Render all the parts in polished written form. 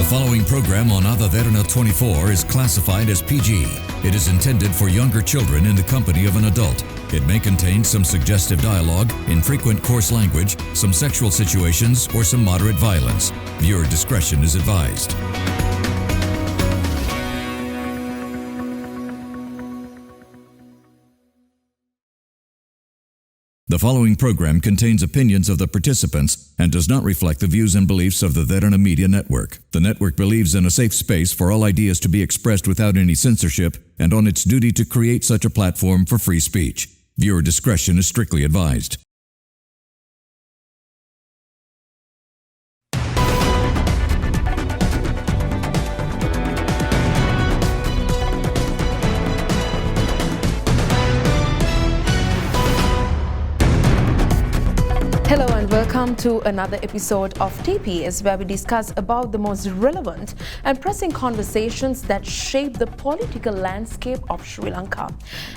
following program on Ada Derana 24 is classified as PG. It is intended for younger children in the company of an adult. It may contain some suggestive dialogue, infrequent coarse language, some sexual situations, or some moderate violence. Viewer discretion is advised. The following program contains opinions of the participants and does not reflect the views and beliefs of the Derana Media Network. The network believes in a safe space for all ideas to be expressed without any censorship and on its duty to create such a platform for free speech. Viewer discretion is strictly advised. Hello and welcome to another episode of TPS, where we discuss about the most relevant and pressing conversations that shape the political landscape of Sri Lanka.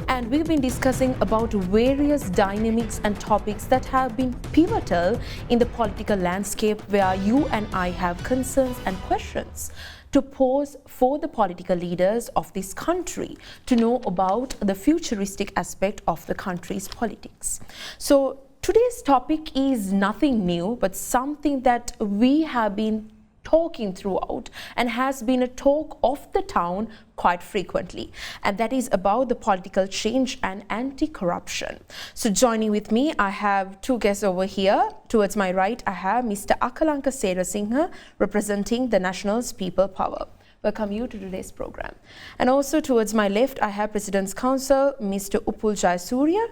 And we've been discussing about various dynamics and topics that have been pivotal in the political landscape, where you and I have concerns and questions to pose for the political leaders of this country to know about the futuristic aspect of the country's politics. So today's topic is nothing new, but something that we have been talking throughout and has been a talk of the town quite frequently, and that is about the political change and anti-corruption. So joining with me, I have two guests over here. Towards my right, I have Mr. Akalanka Serasinghe, representing the National's People Power. Welcome you to today's program. And also towards my left, I have President's Counsel, Mr. Upul Jayasuriya.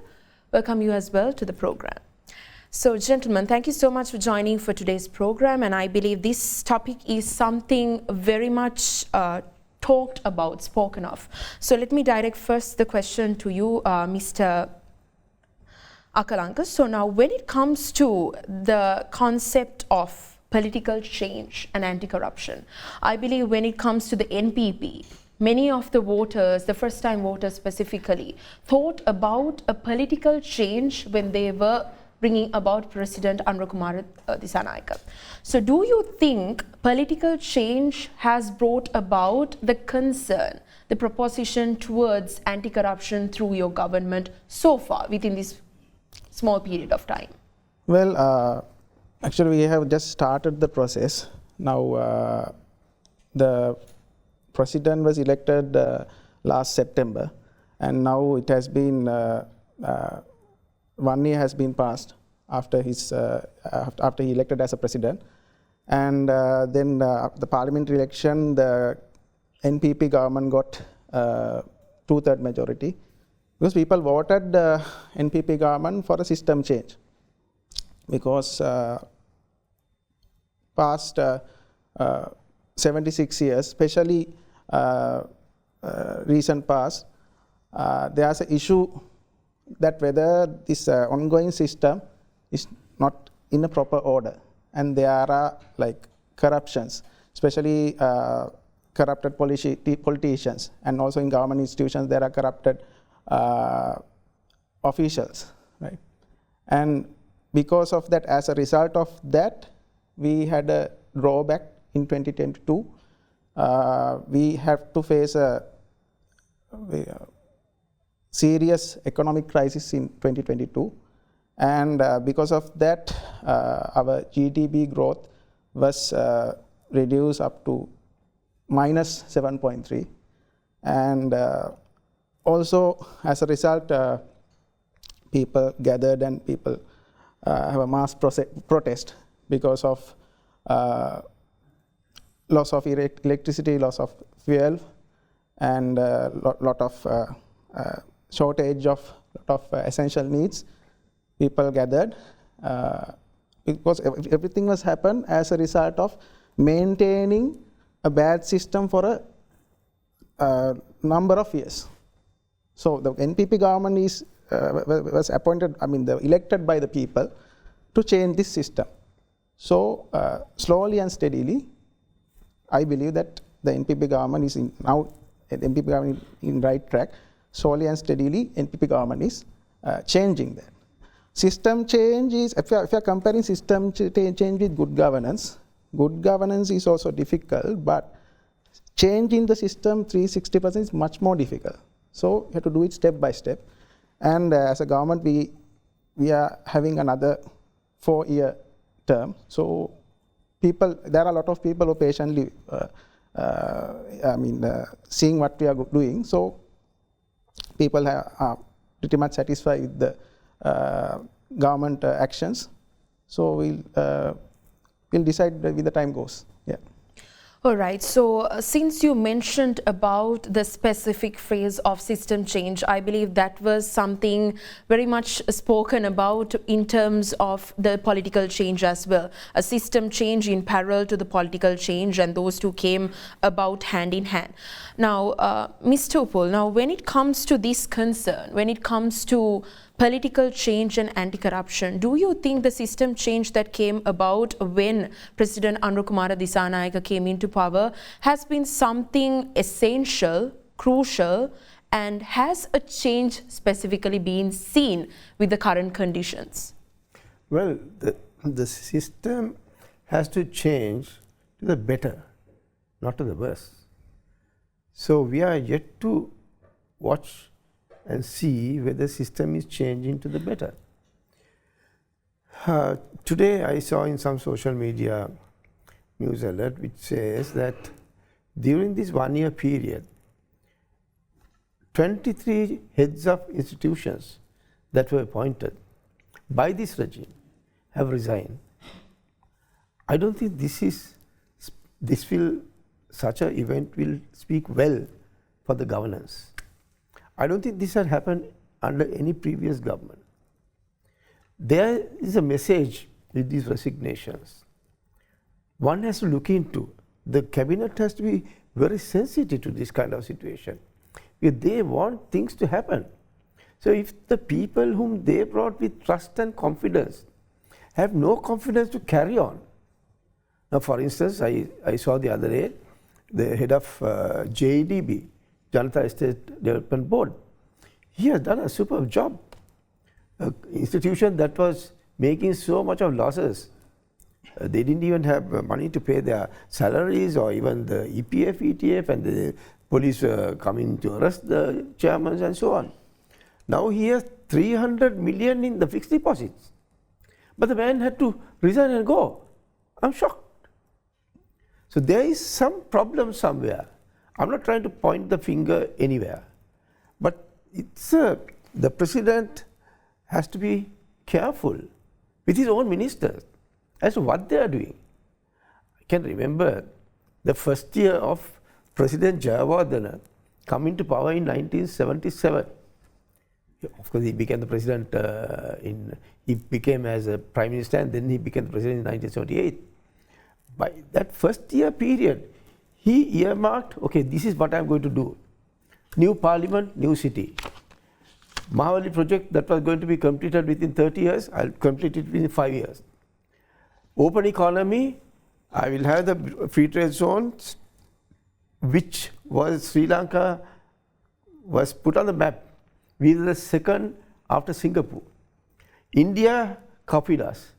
Welcome you as well to the program. So gentlemen, thank you so much for joining for today's program, and I believe this topic is something very much talked about, spoken of. So let me direct first the question to you, Mr. Akalanka. So now when it comes to the concept of political change and anti-corruption, I believe when it comes to the NPP, many of the voters, the first-time voters specifically, thought about a political change when they were bringing about President Anurakumara Dissanayake. So do you think political change has brought about the concern, the proposition towards anti-corruption through your government so far within this small period of time? Well, actually we have just started the process. Now the President was elected last September, and now it has been 1 year has been passed after after he elected as a president, and then the parliamentary election, the NPP government got 2/3 majority because people voted the NPP government for a system change, because past 76 years, especially recent past, there's an issue that whether this ongoing system is not in a proper order, and there are like corruptions, especially corrupted politicians, and also in government institutions there are corrupted officials, right? And because of that, as a result of that, we had a drawback in 2022. We have to face a serious economic crisis in 2022, and because of that, our GDP growth was reduced up to -7.3, and also as a result, people gathered and people have a mass protest because of loss of electricity, loss of fuel, and lot of shortage of essential needs. People gathered because everything was happened as a result of maintaining a bad system for a number of years. So the NPP government was appointed, elected by the people to change this system. So slowly and steadily, I believe that the NPP government is NPP government in right track. Slowly and steadily, NPP government is changing that. System change is, if you are comparing system change with good governance, Good governance is also difficult, but changing the system 360% is much more difficult. So you have to do it step by step. And as a government, we are having another 4-year term. So there are a lot of people who patiently seeing what we are doing. So people are pretty much satisfied with the government actions. So we'll decide with the time goes. Yeah. All right, so since you mentioned about the specific phrase of system change, I believe that was something very much spoken about in terms of the political change as well. A system change in parallel to the political change, and those two came about hand in hand. Now, Mr. Upul, now when it comes to this concern, when it comes to political change and anti-corruption, do you think the system change that came about when President Anurukumara Dissanayake came into power has been something essential, crucial, and has a change specifically been seen with the current conditions? Well, the system has to change to the better, not to the worse. So we are yet to watch and see whether the system is changing to the better. Today I saw in some social media news alert which says that during this 1-year period, 23 heads of institutions that were appointed by this regime have resigned. I don't think such an event will speak well for the governance. I don't think this had happened under any previous government. There is a message with these resignations. One has to look into, the cabinet has to be very sensitive to this kind of situation. If they want things to happen. So if the people whom they brought with trust and confidence have no confidence to carry on. Now for instance, I saw the other day, the head of JEDB, Janata Estate Development Board. He has done a superb job. An institution that was making so much of losses. They didn't even have money to pay their salaries or even the EPF, ETF, and the police coming to arrest the chairmen and so on. Now he has 300 million in the fixed deposits. But the man had to resign and go. I'm shocked. So there is some problem somewhere. I'm not trying to point the finger anywhere, but the president has to be careful with his own ministers as to what they are doing. I can remember the first year of President Jayasuriya coming to power in 1977. Of course, he became the president he became as a prime minister, and then he became the president in 1978. By that first year period, he earmarked, okay, this is what I'm going to do. New parliament, new city. Mahavali project that was going to be completed within 30 years, I'll complete it within 5 years. Open economy, I will have the free trade zones, which was Sri Lanka was put on the map. We were the second after Singapore. India copied us.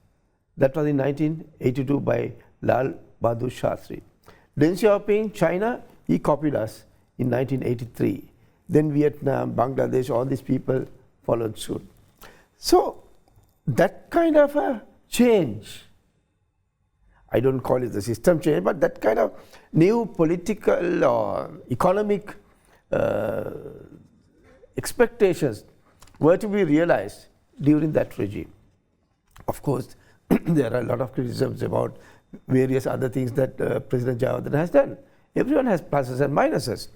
That was in 1982 by Lal Bahadur Shastri. Deng Xiaoping, China, he copied us in 1983. Then Vietnam, Bangladesh, all these people followed suit. So that kind of a change, I don't call it the system change, but that kind of new political or economic expectations were to be realized during that regime. Of course, there are a lot of criticisms about various other things that President Jayasuriya has done. Everyone has pluses and minuses.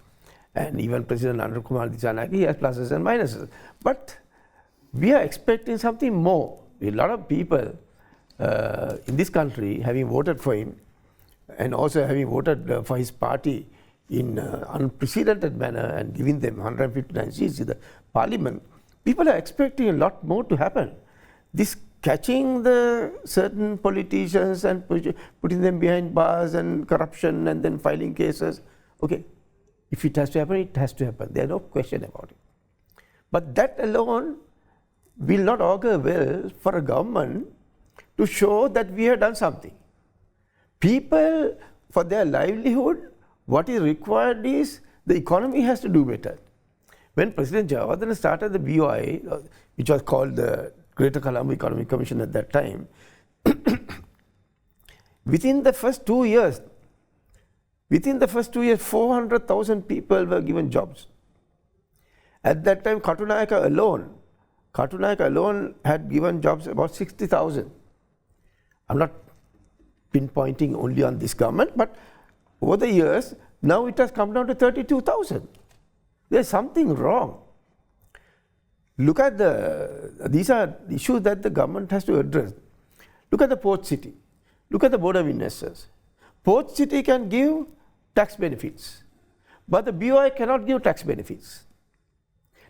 And even President Anurukumara Dissanayake, he has pluses and minuses. But we are expecting something more. A lot of people in this country, having voted for him, and also having voted for his party in unprecedented manner and giving them 159 seats in the parliament, people are expecting a lot more to happen. This catching the certain politicians and putting them behind bars and corruption and then filing cases, okay, if it has to happen, it has to happen. There's no question about it. But that alone will not augur well for a government to show that we have done something. People, for their livelihood, what is required is the economy has to do better. When President Jayawardena started the BOI, which was called the Greater Colombo Economic Commission at that time, within the first 2 years, 400,000 people were given jobs. At that time, Katunayaka alone had given jobs about 60,000. I'm not pinpointing only on this government, but over the years, now it has come down to 32,000. There's something wrong. Look at these are issues that the government has to address. Look at the port city. Look at the board of investors. Port city can give tax benefits, but the BOI cannot give tax benefits.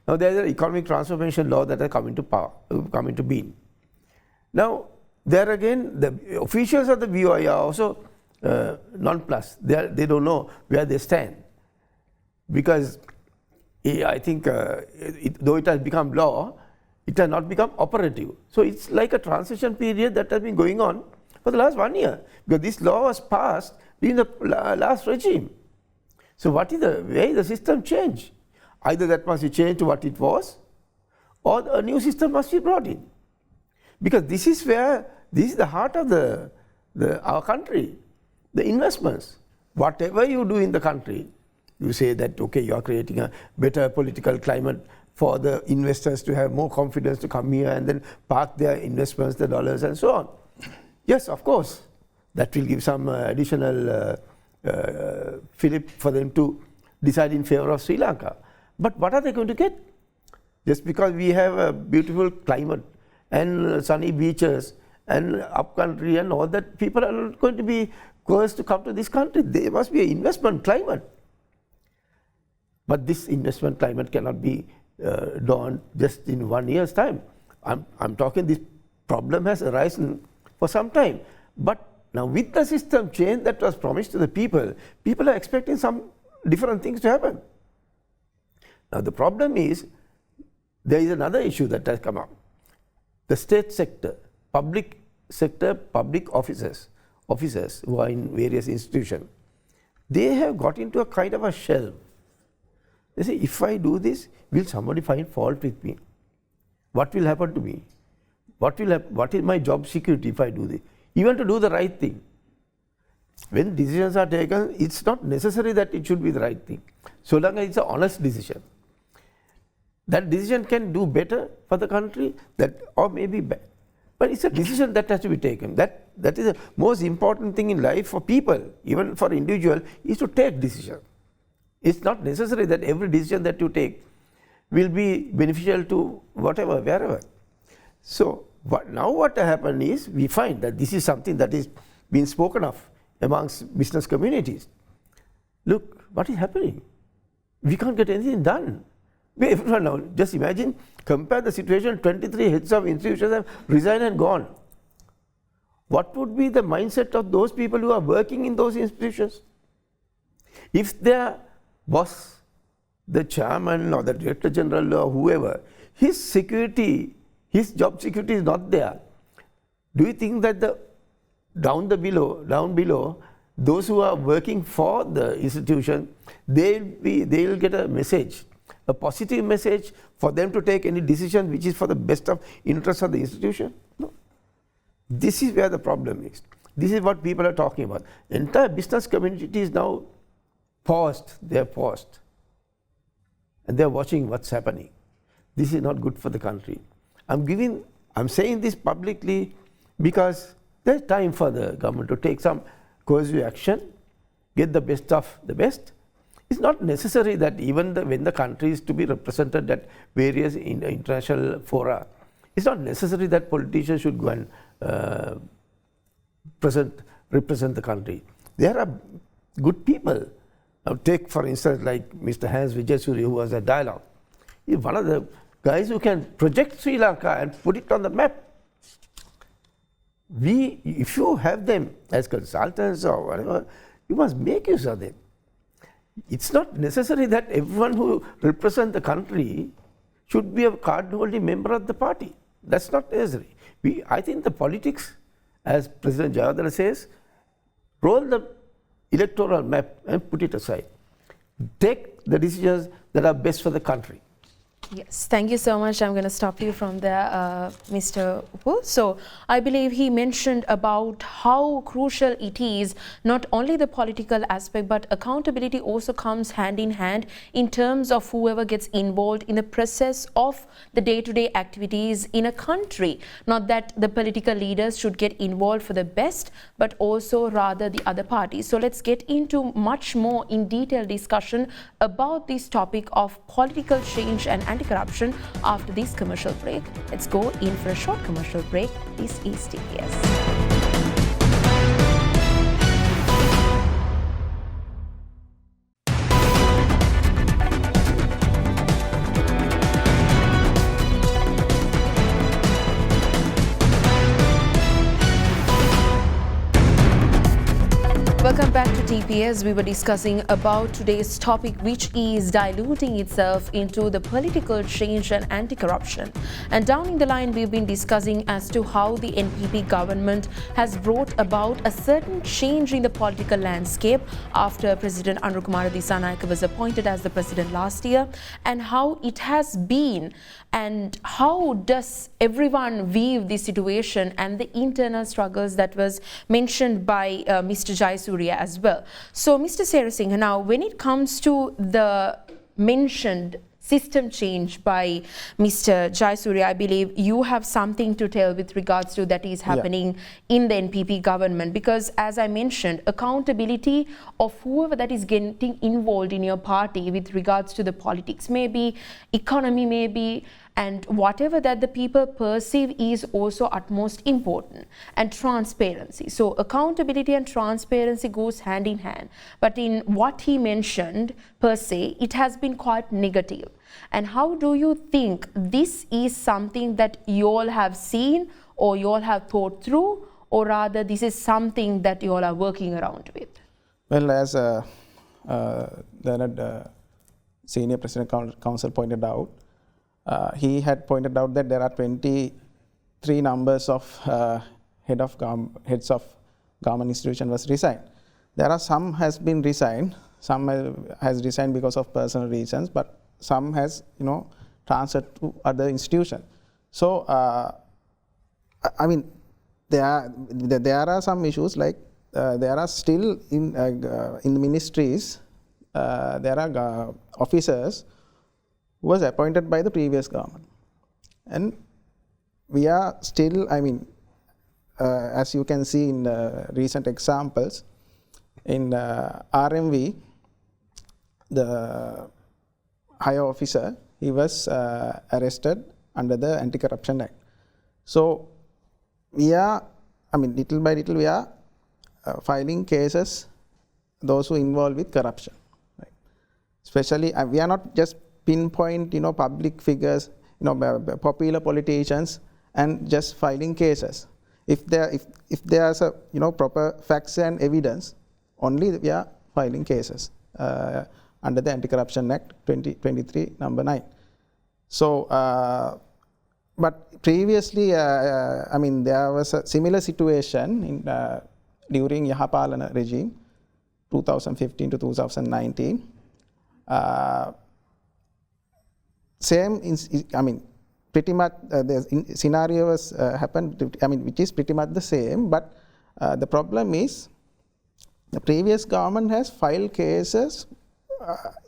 Now there is an economic transformation law that has come into being. Now there again, the officials of the BOI are also nonplussed. They don't know where they stand, because I think though it has become law, it has not become operative. So it's like a transition period that has been going on for the last 1 year, because this law was passed in the last regime. So where is the system change? Either that must be changed to what it was, or a new system must be brought in. Because this is the heart of our country, the investments. Whatever you do in the country, you say that, okay, you are creating a better political climate for the investors to have more confidence to come here and then park their investments, the dollars and so on. Yes, of course, that will give some additional fillip for them to decide in favor of Sri Lanka. But what are they going to get? Just because we have a beautiful climate and sunny beaches and upcountry and all that, people are not going to be coerced to come to this country. There must be an investment climate. But this investment climate cannot be done just in 1 year's time. I'm talking this problem has arisen for some time. But now with the system change that was promised to the people, people are expecting some different things to happen. Now the problem is, there is another issue that has come up. The state sector, public officers who are in various institutions, they have got into a kind of a shell. They say, if I do this, will somebody find fault with me? What will happen to me? What is my job security if I do this? Even to do the right thing. When decisions are taken, it's not necessary that it should be the right thing, so long as it's an honest decision. That decision can do better for the country, or maybe bad. But it's a decision that has to be taken. That is the most important thing in life for people, even for individuals, is to take decision. It's not necessary that every decision that you take will be beneficial to whatever, wherever. So what happened is, we find that this is something that is being spoken of amongst business communities. Look, what is happening? We can't get anything done. Everyone now, just imagine, compare the situation, 23 heads of institutions have resigned and gone. What would be the mindset of those people who are working in those institutions? If their boss, the chairman or the director general or whoever, his job security is not there, do you think that down below, those who are working for the institution, they'll get a message, a positive message for them to take any decision which is for the best of interest of the institution? No. This is where the problem is. This is what people are talking about. Entire business community is now paused. They are paused. And they are watching what's happening. This is not good for the country. I'm saying this publicly because there's time for the government to take some coercive action, get the best of the best. It's not necessary that even when the country is to be represented at various international fora, it's not necessary that politicians should go and represent the country. There are good people. Now take for instance like Mr. Jayasuriya, who was a dialogue. He's one of the guys who can project Sri Lanka and put it on the map. If you have them as consultants or whatever, you must make use of them. It's not necessary that everyone who represents the country should be a card-holding member of the party. That's not necessary. I think the politics, as President Jayawardena says, roll the electoral map and put it aside. Take the decisions that are best for the country. Yes, thank you so much. I'm going to stop you from there, Mr. Upul. So I believe he mentioned about how crucial it is, not only the political aspect, but accountability also comes hand in hand in terms of whoever gets involved in the process of the day-to-day activities in a country. Not that the political leaders should get involved for the best, but also rather the other parties. So let's get into much more in detail discussion about this topic of political change and anti-corruption after this commercial break. Let's go in for a short commercial break. This is TPS. Welcome back to TPS. We were discussing about today's topic, which is diluting itself into the political change and anti-corruption. And down in the line, we've been discussing as to how the NPP government has brought about a certain change in the political landscape after President Anurukumara Dissanayake was appointed as the president last year, and how it has been, and how does everyone view the situation and the internal struggles that was mentioned by Mr. Jayasuriya as well. So Mr. Serasinghe, now when it comes to the mentioned system change by Mr. Jayasuriya, I believe you have something to tell with regards to that is happening in the NPP government, because as I mentioned, accountability of whoever that is getting involved in your party with regards to the politics, maybe economy, maybe, and whatever that the people perceive is also utmost important, and transparency. So accountability and transparency goes hand in hand, but in what he mentioned per se, it has been quite negative. And how do you think this is something that you all have seen or you all have thought through, or rather this is something that you all are working around with? Well, as the senior president council pointed out, he had pointed out that there are 23 numbers of heads of government institution was resigned. There are some has been resigned, some has resigned because of personal reasons, but some has transferred to other institutions. So I mean, there are some issues like there are still in the ministries there are officers who was appointed by the previous government, and we are still, I mean, as you can see in recent examples, in RMV, the higher officer, he was arrested under the Anti-Corruption Act. So we are, I mean, little by little we are filing cases, those who involved with corruption. Right? Especially, we are not just pinpoint, public figures, popular politicians, and just filing cases. If there's a proper facts and evidence, only we are filing cases under the Anti-Corruption Act 2023 number 9. So, but previously, I mean, there was a similar situation in during Yahapalana regime, 2015 to 2019. Same, I mean, pretty much the scenario was happened, I mean, which is pretty much the same, but the problem is the previous government has filed cases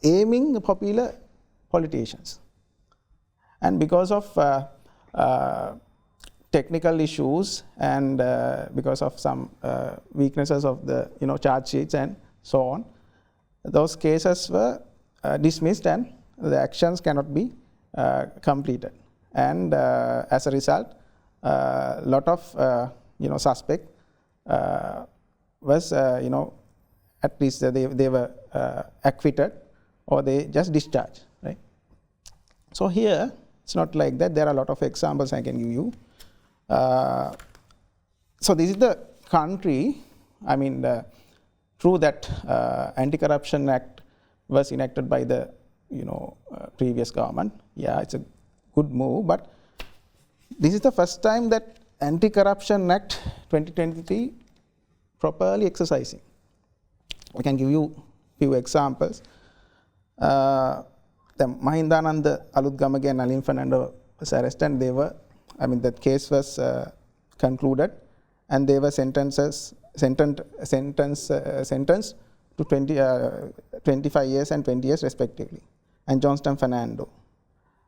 aiming the popular politicians. And because of technical issues and because of some weaknesses of the charge sheets and so on, those cases were dismissed and the actions cannot be completed, and as a result, lot of suspect was at least they were acquitted or they just discharged, right? So here it's not like that. There are a lot of examples I can give you. So this is the country. I mean, through that Anti-Corruption Act was enacted by the previous government. Yeah, it's a good move, but this is the first time that Anti-Corruption Act 2023 properly exercising. I can give you a few examples. The Mahindananda, Alutgamage and Nalin Fernando was arrested, and that case was concluded, and they were sentenced to 25 years and 20 years respectively. And Johnston Fernando,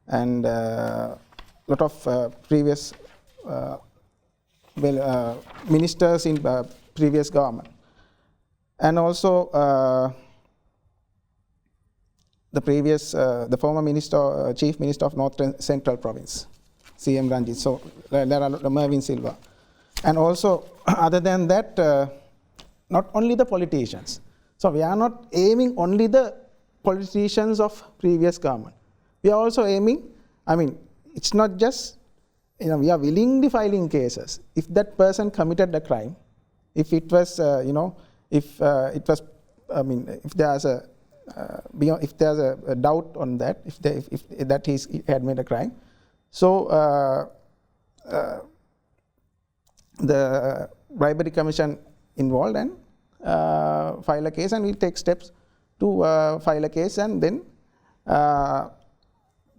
and lot of previous ministers in previous government, and also the former chief minister of North Central Province, CM Ranjit. So there are Mervyn Silva, and also other than that, not only the politicians. So we are not aiming only the politicians of previous government. We are also aiming. It's not just, we are willingly filing cases. If that person committed a crime, if it was, if there's a doubt on that, if that he had made a crime, so the bribery commission involved and file a case, and we take steps to file a case, and then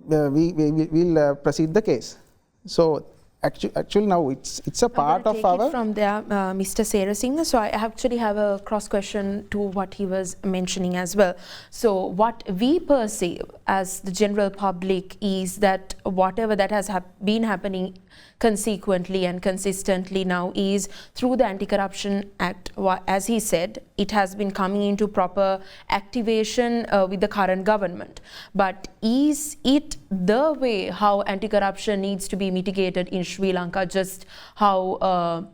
we will proceed the case. So actually now it's a part of our. From there, Mr. Serasinghe. So I actually have a cross question to what he was mentioning as well. So what we perceive as the general public is that whatever that has been happening consequently and consistently now is through the Anti-Corruption Act. As he said, it has been coming into proper activation with the current government. But is it the way how anti-corruption needs to be mitigated in Sri Lanka, just how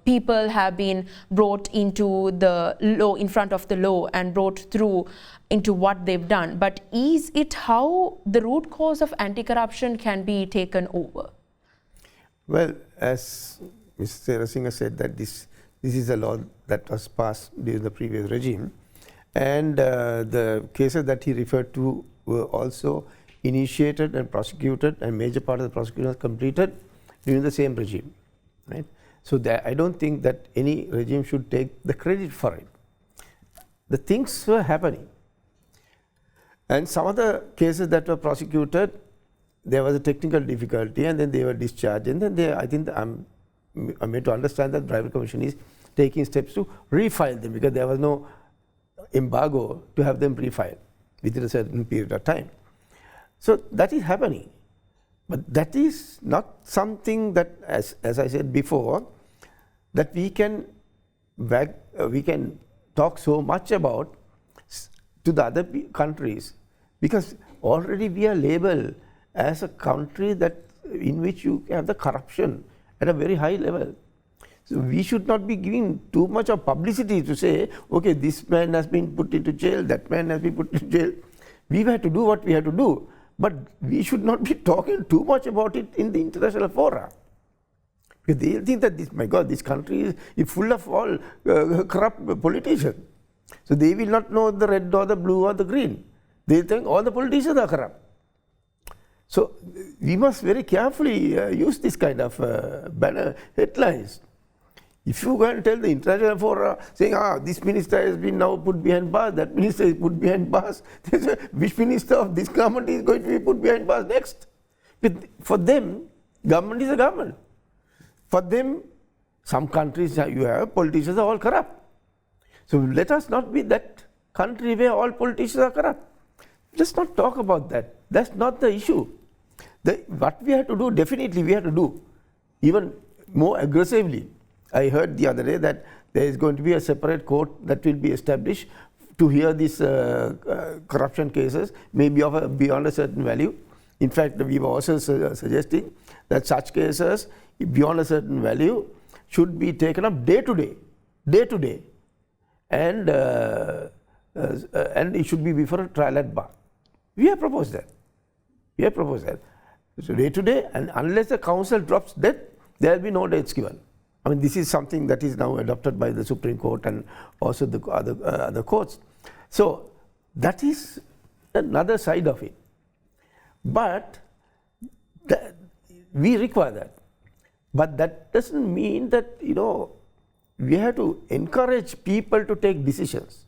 people have been brought into the law, in front of the law, and brought through into what they've done? But is it how the root cause of anti-corruption can be taken over? Well, as Mr. Serasinghe said, that this is a law that was passed during the previous regime, and the cases that he referred to were also initiated and prosecuted, and major part of the prosecution was completed during the same regime, right? So I don't think that any regime should take the credit for it. The things were happening, and some of the cases that were prosecuted, there was a technical difficulty, and then they were discharged, and then I think I'm made to understand that the Bribery Commission is taking steps to refile them, because there was no embargo to have them refiled within a certain period of time. So that is happening, but that is not something that, as I said before, that we can talk so much about to the other countries, because already we are labeled as a country that in which you have the corruption at a very high level. So we should not be giving too much of publicity to say, okay, this man has been put into jail, that man has been put into jail. We have to do what we have to do, but we should not be talking too much about it in the international fora. Because they think that my God, this country is full of all corrupt politicians. So they will not know the red or the blue or the green. They think all the politicians are corrupt. So we must very carefully use this kind of banner headlines. If you go and tell the international fora saying, this minister has been now put behind bars, that minister is put behind bars, which minister of this government is going to be put behind bars next? But for them, government is a government. For them, some countries you have, politicians are all corrupt. So let us not be that country where all politicians are corrupt. Let's not talk about that. That's not the issue. What we have to do, definitely we have to do, even more aggressively. I heard the other day that there is going to be a separate court that will be established to hear these corruption cases, maybe of beyond a certain value. In fact, we were also suggesting that such cases beyond a certain value should be taken up day to day, and it should be before a trial at bar. We have proposed that. So day to day, and unless the council drops dead, there will be no dates given. I mean, this is something that is now adopted by the Supreme Court and also the other courts. So that is another side of it. But we require that. But that doesn't mean that, we have to encourage people to take decisions.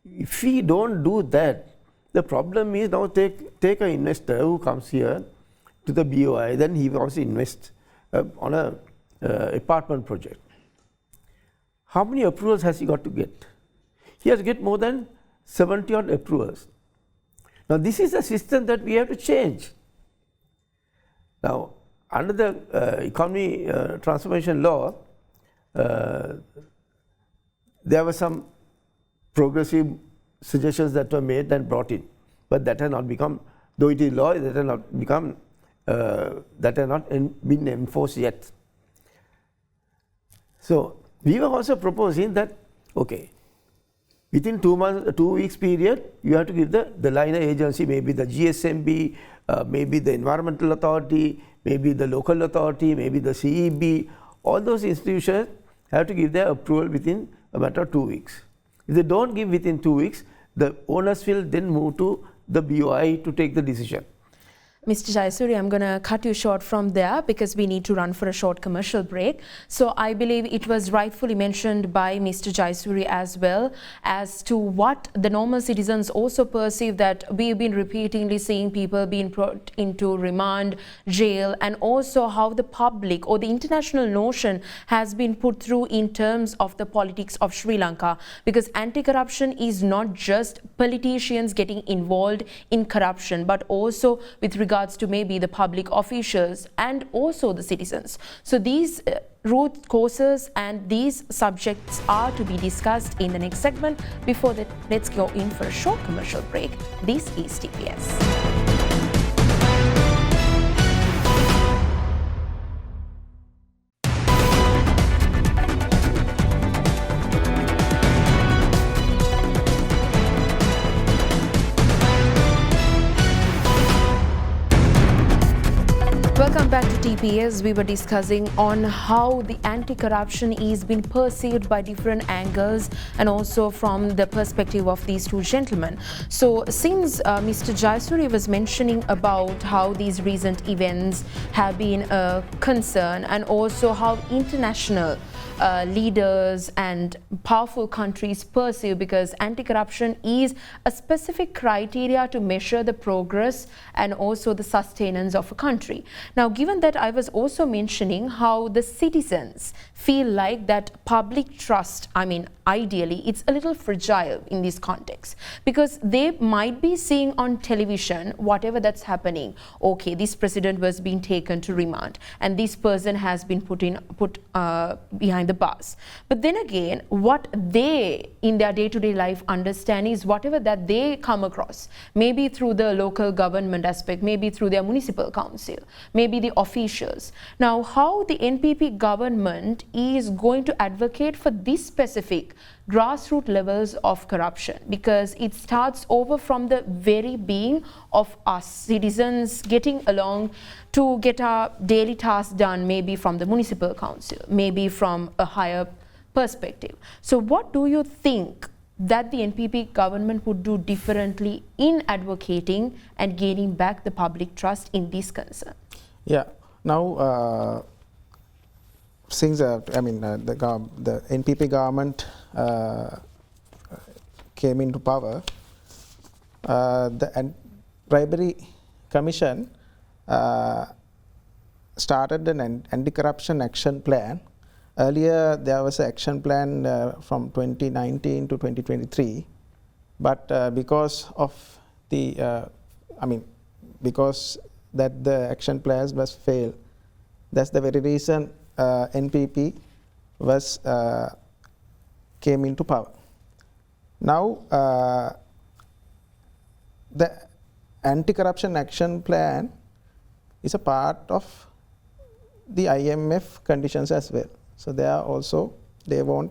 If we don't do that, the problem is now take an investor who comes here to the BOI, then he wants to invest on a apartment project. How many approvals has he got to get? He has to get more than 70 odd approvals. Now this is a system that we have to change. Now under the economy transformation law, there were some progressive suggestions that were made and brought in, but that has not become, though it is law, that has not become, that has not been enforced yet. So we were also proposing that, okay, within 2 weeks period, you have to give the liner agency, maybe the GSMB, maybe the environmental authority, maybe the local authority, maybe the CEB, all those institutions have to give their approval within a matter of 2 weeks. If they don't give within 2 weeks, the owners will then move to the BOI to take the decision. Mr. Jayasuriya, I'm going to cut you short from there because we need to run for a short commercial break. So I believe it was rightfully mentioned by Mr. Jayasuriya as well as to what the normal citizens also perceive, that we've been repeatedly seeing people being put into remand, jail, and also how the public or the international notion has been put through in terms of the politics of Sri Lanka, because anti-corruption is not just politicians getting involved in corruption, but also with regards to maybe the public officials and also the citizens. So these root causes and these subjects are to be discussed in the next segment. Before that, let's go in for a short commercial break. This is TPS. Welcome back to TPS. We were discussing on how the anti-corruption is being perceived by different angles and also from the perspective of these two gentlemen. So since Mr. Jayasuriya was mentioning about how these recent events have been a concern and also how international leaders and powerful countries perceive, because anti-corruption is a specific criteria to measure the progress and also the sustenance of a country. Now, given that I was also mentioning how the citizens feel like that public trust, I mean, ideally, it's a little fragile in this context, because they might be seeing on television whatever that's happening. Okay, this president was being taken to remand and this person has been put behind the bars. But then again, what they in their day-to-day life understand is whatever that they come across, maybe through the local government aspect, maybe through their municipal council, maybe the officials. Now, how the NPP government is going to advocate for this specific grassroots levels of corruption, because it starts over from the very being of us citizens getting along to get our daily tasks done, maybe from the municipal council, maybe from a higher perspective. So what do you think that the NPP government would do differently in advocating and gaining back the public trust in this concern? Yeah, now since the NPP government came into power, the Bribery Commission started an anti-corruption action plan. Earlier there was an action plan from 2019 to 2023, but because of the because that the action plans was failed, that's the very reason NPP was came into power. Now the anti-corruption action plan is a part of the IMF conditions as well. So they are also, they want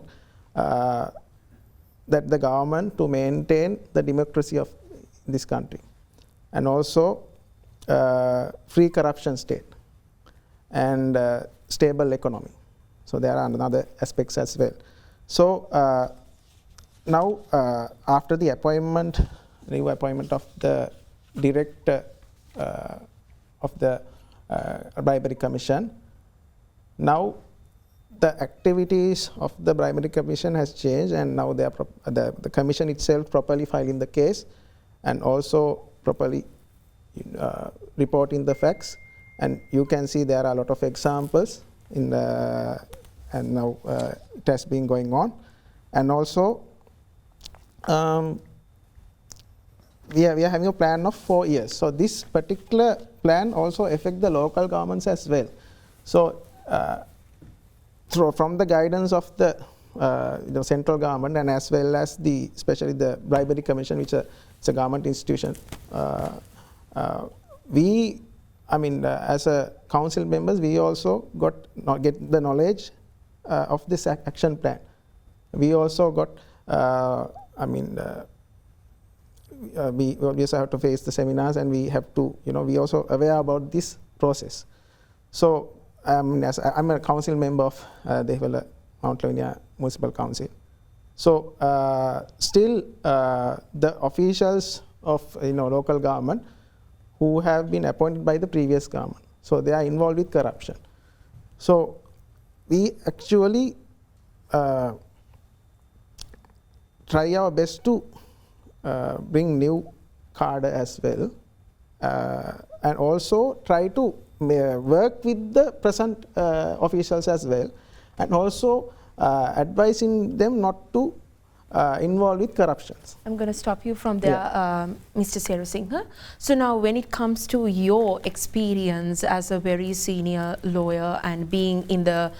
that the government to maintain the democracy of this country, and also free corruption state and stable economy. So there are another aspects as well. So now after the appointment, new appointment of the director of the Bribery Commission, now the activities of the primary commission has changed, and now they are the commission itself properly filing the case and also properly reporting the facts. And you can see there are a lot of examples in the, and now it has been going on. And also we are having a plan of 4 years. So this particular plan also affects the local governments as well. So from the guidance of the central government, and as well as especially the bribery commission, which is a government institution, as a council members, we also get the knowledge of this action plan. We also got, we also have to face the seminars, and we have to, we also aware about this process. So as I'm a council member of the Mount Lavinia Municipal Council. So still the officials of local government who have been appointed by the previous government, so they are involved with corruption. So we actually try our best to bring new cadre as well, and also try to work with the present officials as well, and also advising them not to involved with corruptions. I'm going to stop you from there, Mr. Serasinghe. So now when it comes to your experience as a very senior lawyer and being in the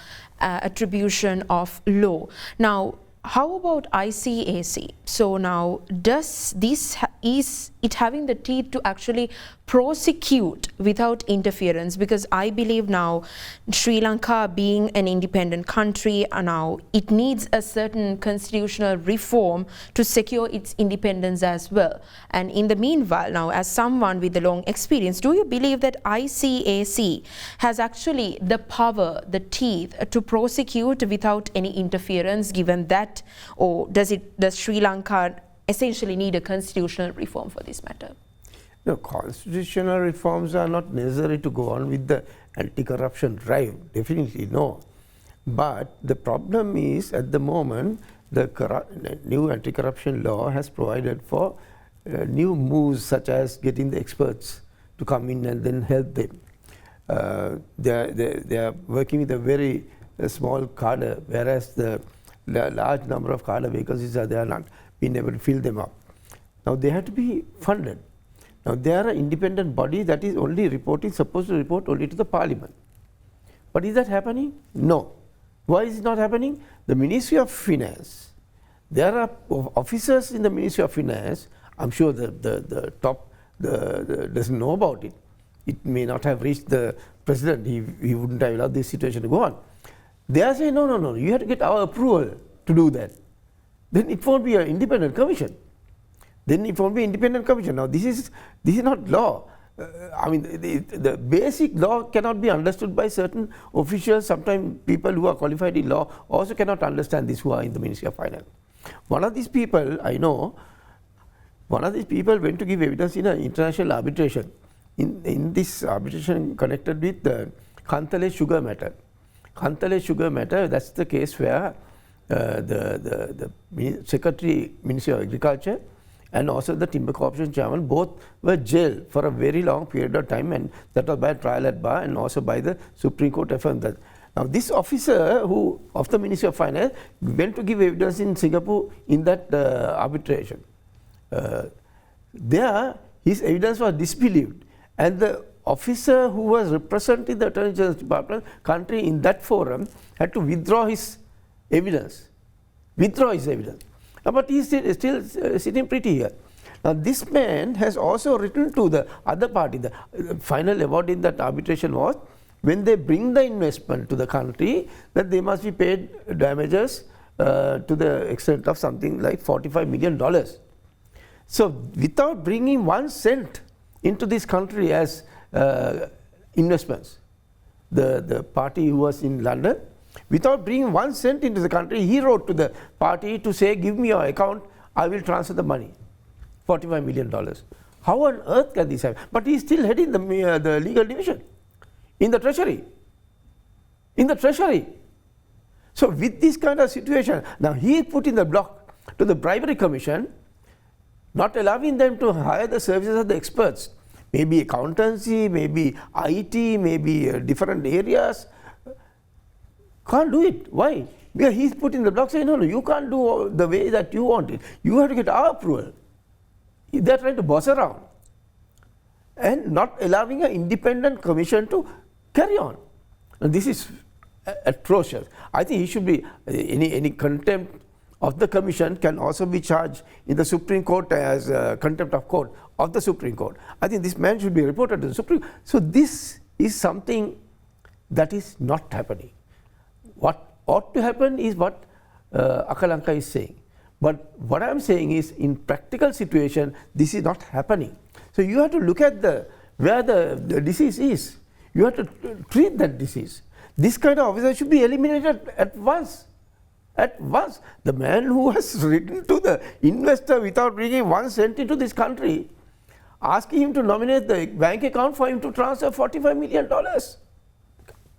attribution of law, now how about ICAC? So now does this is it having the teeth to actually prosecute without interference? Because I believe now Sri Lanka being an independent country, now it needs a certain constitutional reform to secure its independence as well. And in the meanwhile, now as someone with a long experience, do you believe that ICAC has actually the power, the teeth to prosecute without any interference, given that, or does Sri Lanka essentially need a constitutional reform for this matter? No, constitutional reforms are not necessary to go on with the anti-corruption drive, definitely no. But the problem is, at the moment, the new anti-corruption law has provided for new moves, such as getting the experts to come in and then help them. They are working with a very small cadre, whereas the large number of cadre vacancies they are not being able to fill them up. Now they have to be funded. Now they are an independent body that is only supposed to report only to the parliament. But is that happening? No. Why is it not happening? The Ministry of Finance, there are officers in the Ministry of Finance, I'm sure the top doesn't know about it. It may not have reached the president, he wouldn't have allowed this situation to go on. They are saying, no, you have to get our approval to do that. Then it won't be an independent commission. Now this is not law. The basic law cannot be understood by certain officials. Sometimes people who are qualified in law also cannot understand this, who are in the Ministry of Finance. One of these people I know, went to give evidence in an international arbitration. In this arbitration connected with the Counsel sugar matter. Counsel sugar matter, that's the case where the Secretary, Ministry of Agriculture, and also the Timber Corporation Chairman, both were jailed for a very long period of time, and that was by a trial at bar, and also by the Supreme Court affirmed that. Now this officer of the Ministry of Finance went to give evidence in Singapore in that arbitration. There his evidence was disbelieved, and the officer who was representing the Attorney General's Department country in that forum had to withdraw his evidence. But he is still sitting pretty here. Now this man has also written to the other party. The final award in that arbitration was, when they bring the investment to the country, that they must be paid damages to the extent of something like $45 million. So without bringing 1 cent into this country as investments, the party who was in London, without bringing 1 cent into the country, he wrote to the party to say, give me your account, I will transfer the money, $45 million. How on earth can this happen? But he is still heading the legal division in the Treasury. So with this kind of situation, now he is putting the block to the bribery commission, not allowing them to hire the services of the experts, maybe accountancy, maybe IT, maybe different areas. Can't do it. Why? Because he's putting the block saying, no, you can't do the way that you want it. You have to get our approval. They're trying to boss around and not allowing an independent commission to carry on. And this is atrocious. I think he should be, any contempt of the commission can also be charged in the Supreme Court as contempt of court of the Supreme Court. I think this man should be reported to the Supreme Court. So this is something that is not happening. What ought to happen is what Akalanka is saying. But what I'm saying is, in practical situation, this is not happening. So you have to look at where the disease is. You have to treat that disease. This kind of officer should be eliminated at once. At once. The man who has written to the investor without bringing 1 cent into this country, asking him to nominate the bank account for him to transfer $45 million.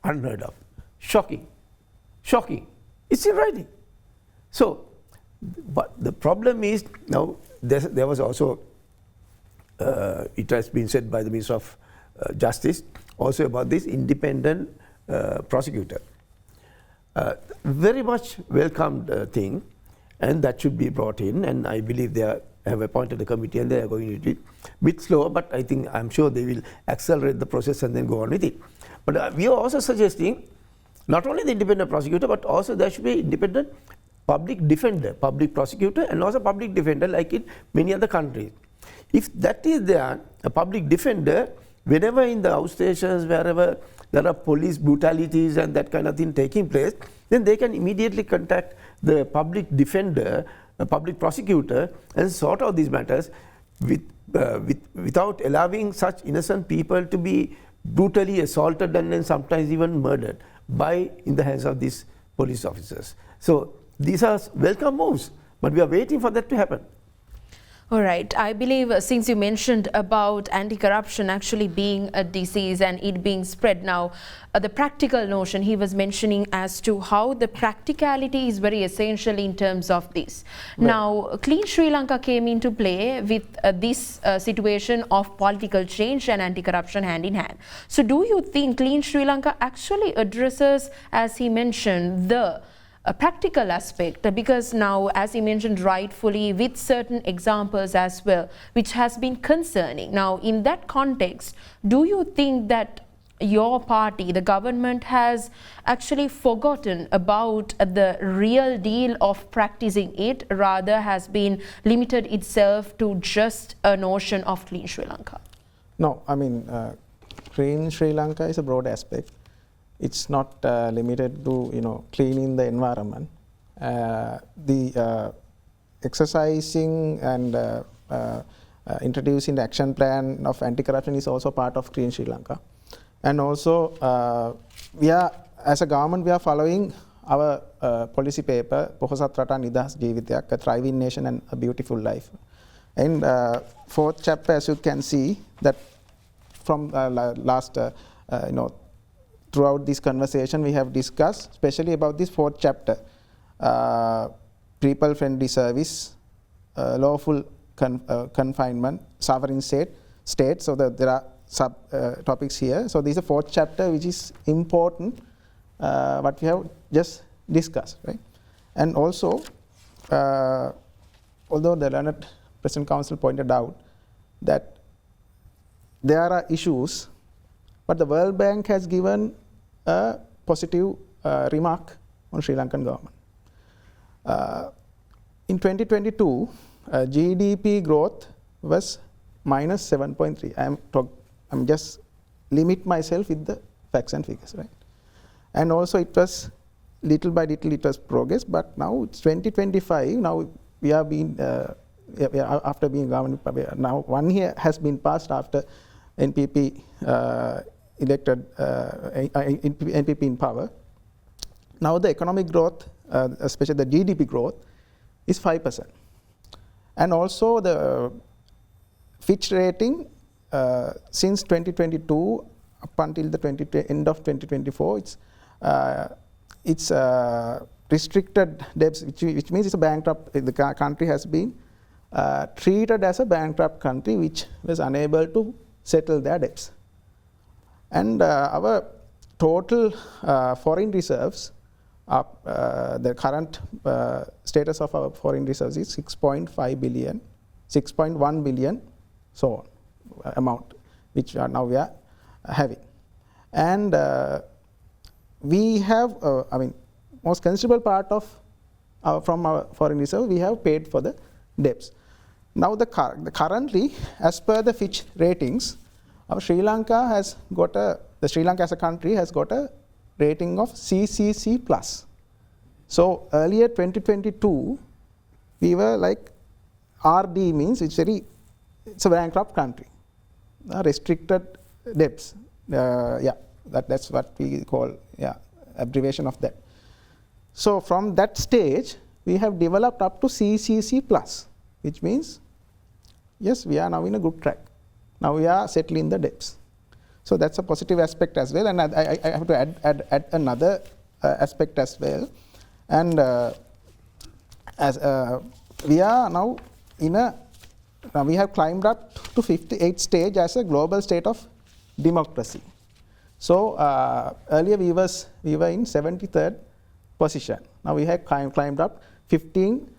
Unheard of. Shocking. Shocking. It's in writing. So, but the problem is, now there was also, it has been said by the Minister of Justice, also about this independent prosecutor. Very much welcomed thing, and that should be brought in, and I believe they have appointed a committee and they are going to do it a bit slower, but I'm sure they will accelerate the process and then go on with it. But we are also suggesting not only the independent prosecutor, but also there should be independent public defender, public prosecutor, and also public defender like in many other countries. If that is there, a public defender, whenever in the outstations, wherever there are police brutalities and that kind of thing taking place, then they can immediately contact the public defender, a public prosecutor, and sort out these matters without allowing such innocent people to be brutally assaulted and then sometimes even murdered in the hands of these police officers. So these are welcome moves, but we are waiting for that to happen. All right. I believe since you mentioned about anti-corruption actually being a disease and it being spread now, the practical notion he was mentioning as to how the practicality is very essential in terms of this. Right. Now, Clean Sri Lanka came into play with this situation of political change and anti-corruption hand in hand. So do you think Clean Sri Lanka actually addresses, as he mentioned, a practical aspect, because now, as he mentioned rightfully, with certain examples as well, which has been concerning. Now, in that context, do you think that your party, the government, has actually forgotten about the real deal of practicing it, rather has been limited itself to just a notion of Clean Sri Lanka? No, I mean, Clean Sri Lanka is a broad aspect. It's not limited to cleaning the environment. The exercising and introducing the action plan of anti-corruption is also part of Clean Sri Lanka. And also, we are, as a government, we are following our policy paper, Pohosat Rata Nidahas Jeevitayak, a thriving nation and a beautiful life. And 4th chapter, as you can see, that from last, throughout this conversation we have discussed, especially about this 4th chapter, people-friendly service, lawful confinement, sovereign state. So there are sub-topics here. So this is a 4th chapter which is important, what we have just discussed, right? And also, although the learned President Counsel pointed out that there are issues, but the World Bank has given a positive remark on Sri Lankan government. In 2022, GDP growth was minus 7.3. I'm just limit myself with the facts and figures, right? And also it was little by little it was progress, but now it's 2025. Now we are being after being government. Now 1 year has been passed after NPP elected NPP in power. Now the economic growth, especially the GDP growth, is 5%. And also the Fitch rating since 2022 up until the end of 2024, it's it's restricted debts, which means it's a bankrupt. The country has been treated as a bankrupt country which was unable to settle their debts. And our total foreign reserves, the current status of our foreign reserves is 6.5 billion, 6.1 billion, so on, amount, which now we are having. And we have, most considerable part of from our foreign reserve we have paid for the debts. Now currently, as per the Fitch ratings, Sri Lanka has got Sri Lanka as a country has got a rating of CCC+. So earlier 2022, we were like RD means it's a bankrupt country, restricted debts. That's what we call abbreviation of that. So from that stage, we have developed up to CCC+, which means yes, we are now in a good track. Now we are settling the debts. So that's a positive aspect as well. And I have to add another aspect as well. And as we are now we have climbed up to 58th stage as a global state of democracy. So earlier we were in 73rd position. Now we have climbed up 15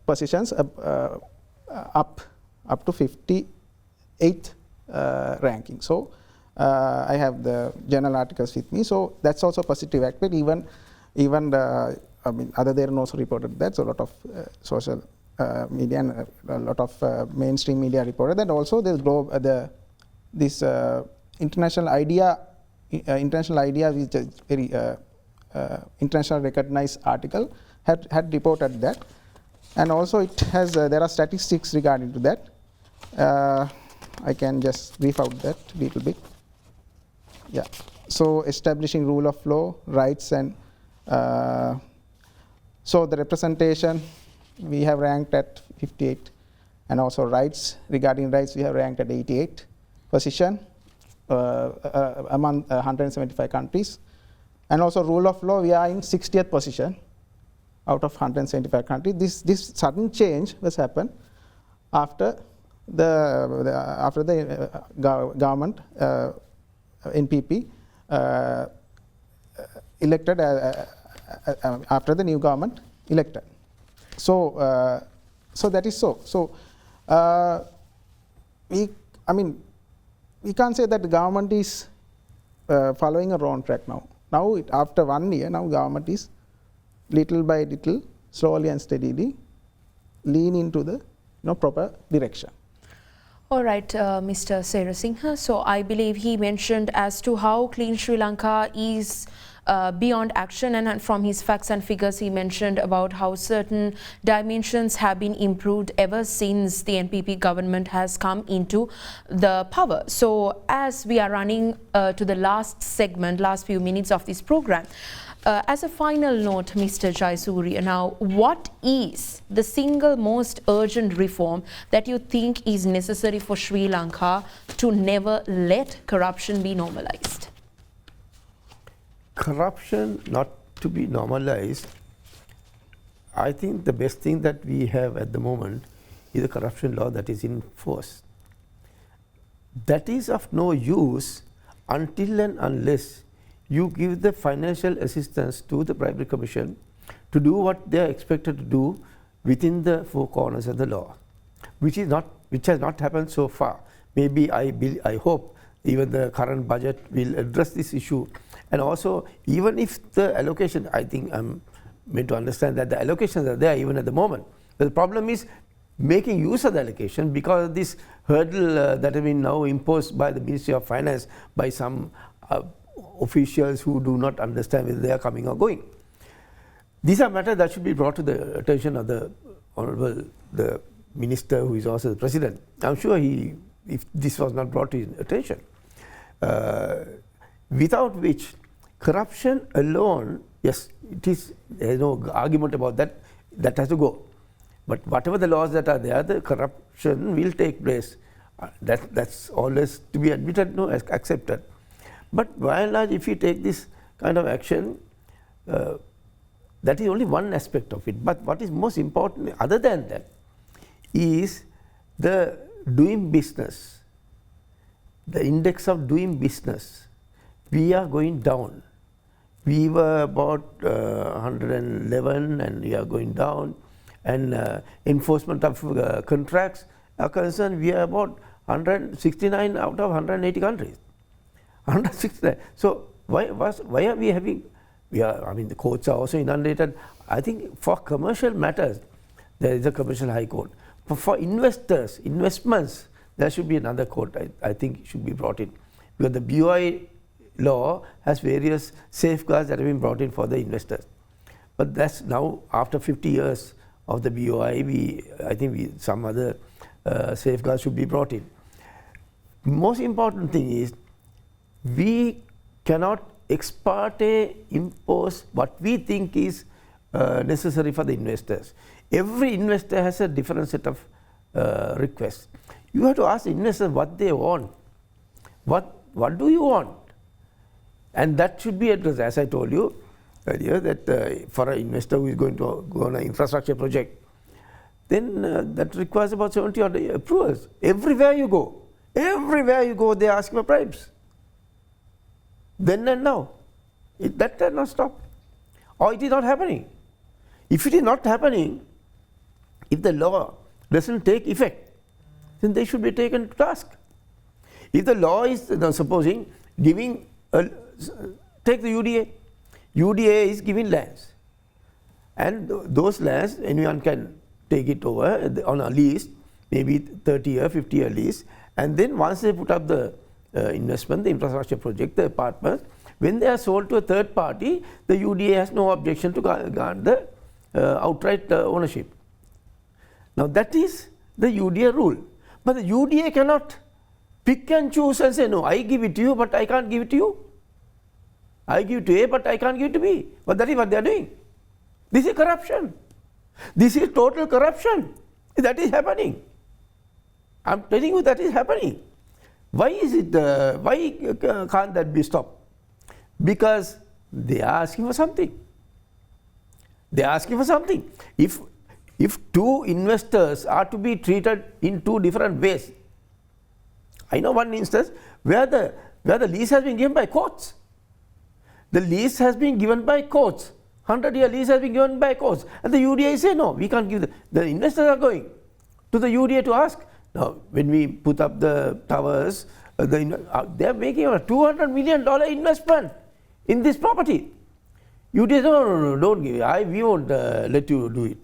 positions up to 58th ranking. So I have the journal articles with me. So that's also a positive aspect. Even other than also reported that. So a lot of social media and a lot of mainstream media reported that. Also this international idea, which is very international recognized article, had reported that. And also it has there are statistics regarding to that. I can just brief out that a little bit. Yeah. So establishing rule of law, rights, and so the representation we have ranked at 58, and also rights, regarding rights we have ranked at 88 position among 175 countries. And also rule of law we are in 60th position out of 175 countries. This sudden change has happened after the government NPP elected after the new government elected. So that is so. So we can't say that the government is following a wrong track now. Now after 1 year, now government is little by little, slowly and steadily lean into the proper direction. All right, Mr. Serasinghe. So I believe he mentioned as to how clean Sri Lanka is beyond action, and from his facts and figures he mentioned about how certain dimensions have been improved ever since the NPP government has come into the power. So as we are running to the last few minutes of this program, as a final note, Mr. Jayasuriya, now what is the single most urgent reform that you think is necessary for Sri Lanka to never let corruption be normalized? Corruption not to be normalized, I think the best thing that we have at the moment is a corruption law that is in force. That is of no use until and unless you give the financial assistance to the Bribery Commission to do what they are expected to do within the four corners of the law, which has not happened so far. Maybe I hope even the current budget will address this issue. And also, even if the allocation, I think I'm meant to understand that the allocations are there even at the moment. But the problem is making use of the allocation because of this hurdle that has been now imposed by the Ministry of Finance by some officials who do not understand whether they are coming or going. These are matters that should be brought to the attention of the Honorable the Minister, who is also the President. I'm sure if this was not brought to his attention, without which corruption alone, yes, there's no argument about that has to go. But whatever the laws that are there, the corruption will take place. That's always to be admitted, no, accepted. But by and large, if you take this kind of action, that is only one aspect of it. But what is most important, other than that, is the doing business, the index of doing business. We are going down. We were about 111 and we are going down. And enforcement of contracts are concerned, we are about 169 out of 180 countries. 169. So why are we having, the courts are also inundated. I think for commercial matters, there is a commercial high court. But for investors, investments, there should be another court, I think should be brought in. Because the BOI law has various safeguards that have been brought in for the investors. But that's now, after 50 years of the BOI, I think some other safeguards should be brought in. Most important thing is, we cannot ex parte impose what we think is necessary for the investors. Every investor has a different set of requests. You have to ask the investors what they want. What do you want? And that should be addressed, as I told you earlier, that for an investor who is going to go on an infrastructure project, then that requires about 70 odd approvals. Everywhere you go, they ask for bribes. Then and now. That cannot stop. Or it is not happening. If it is not happening, if the law doesn't take effect, then they should be taken to task. If the law is, supposing, giving, take the UDA. UDA is giving lands. And those lands, anyone can take it over on a lease, maybe 30-year, 50-year lease. And then once they put up the investment, the infrastructure project, the apartments, when they are sold to a third party, the UDA has no objection to guard the outright ownership. Now that is the UDA rule. But the UDA cannot pick and choose and say, no, I give it to you, but I can't give it to you. I give it to A, but I can't give it to B. But that is what they are doing. This is corruption. This is total corruption. That is happening. I am telling you that is happening. Why is it? Why can't that be stopped? Because they are asking for something. They are asking for something. If two investors are to be treated in two different ways, I know one instance where the lease has been given by courts. The lease has been given by courts. 100-year lease has been given by courts. And the UDA say, no, we can't give the investors are going to the UDA to ask. Now, when we put up the towers, they are making a $200 million investment in this property. UDA, no, don't give it. We won't let you do it.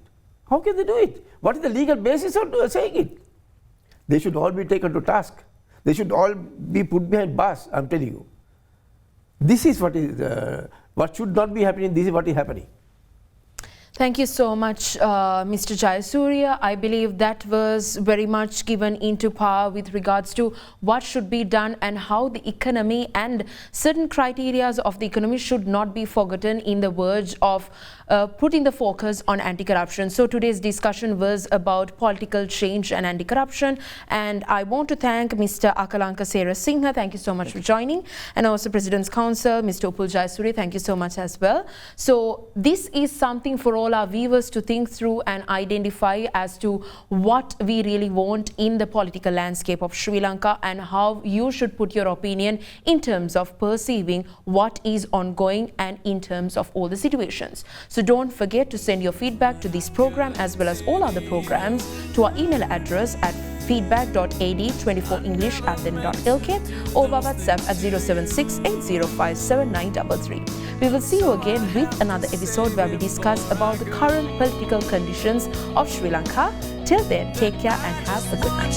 How can they do it? What is the legal basis of saying it? They should all be taken to task. They should all be put behind bars, I'm telling you. This is what should not be happening. This is what is happening. Thank you so much, Mr. Jayasuriya. I believe that was very much given into power with regards to what should be done and how the economy and certain criteria of the economy should not be forgotten in the verge of putting the focus on anti-corruption. So today's discussion was about political change and anti-corruption, and I want to thank Mr. Akalanka Serasinghe. Thank you so much for joining, and also President's Counsel, Mr. Upul Jayasuriya. Thank you so much as well. So this is something for all our viewers to think through and identify as to what we really want in the political landscape of Sri Lanka, and how you should put your opinion in terms of perceiving what is ongoing and in terms of all the situations. So don't forget to send your feedback to this program as well as all other programs to our email address at feedback.ad24english@then.lk or via WhatsApp at 07680577933. We will see you again with another episode where we discuss about the current political conditions of Sri Lanka. Till then, take care and have a good night.